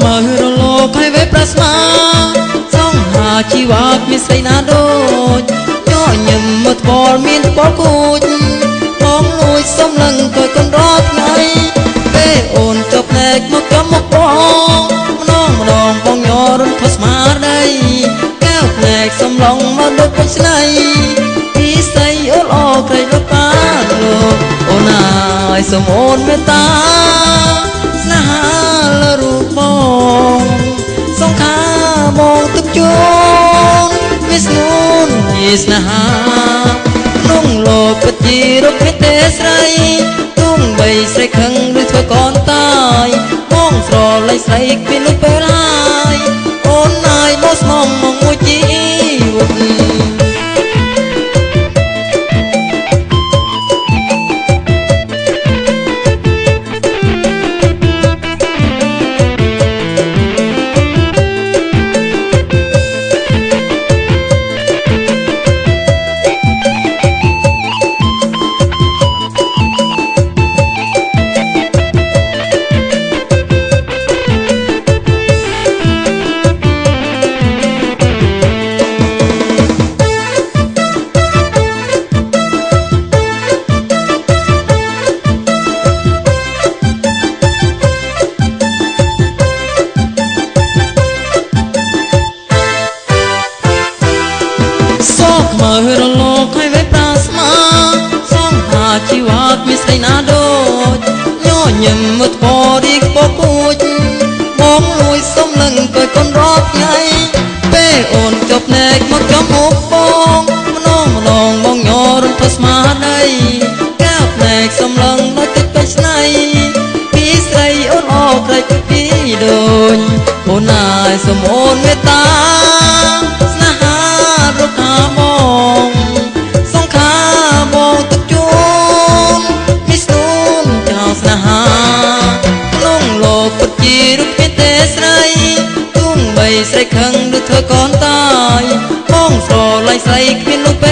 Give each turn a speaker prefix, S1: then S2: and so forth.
S1: មើលរលោកឲ្យវេប្រស្មាសងហាជីវៈមានស្រីណាដូចញញឹមមើលថ្មមានបលគូចបងលួចសំឡឹងទៅកូនរត់ថ្ងៃពេលអូនចុកភ្នែកមកចំមកបងម្ដងបងញរំថស្មារតីកែវភ្នែកសំឡងមកដូចពេញស្នៃពីស្រីអូនអក្រៃលោកតាលោកអូនហើយសូមអូនមេត្តាស្នេហាលើរូបបងសង្ខាបងទឹកជូនវាស្នូនជាស្នេហាក្នុងលោកពិតជារូបទេស្រីទុំបីស្រីខឹងឬធ្វើកូនតាយបងស្រលាញ់ស្រីពីលុបពេលហើយអូនហើយមកស្មងមកមួយជីវិតមើលរលោកឲ្យវេប្រាស្មាសងហាជីវៈមានស្រីណាដូចញញឹមមើលថ្មរីកពពូចបងលួចសំឡឹងទៅកូនរត់ថ្ងៃពេលអូនចុកភ្នែកមកចំមុខបងម្ដងបងញរំថស្មារតីកែវភ្នែកសំឡឹងនៅទឹកពេញស្នៃពីស្រីអូនអក្រៃពីដូចអូនហើយសូមអូនមេត្តាស្នេហារូបខាបងសង្ខាបងទឹកជូនមីស្នូនចោលស្នេហាក្នុងលោកពិតជារូបទេស្រីទុំបីស្រីខឹងឬធ្វើកូនតាយបងស្រលាញ់ស្រីគ្មានលោក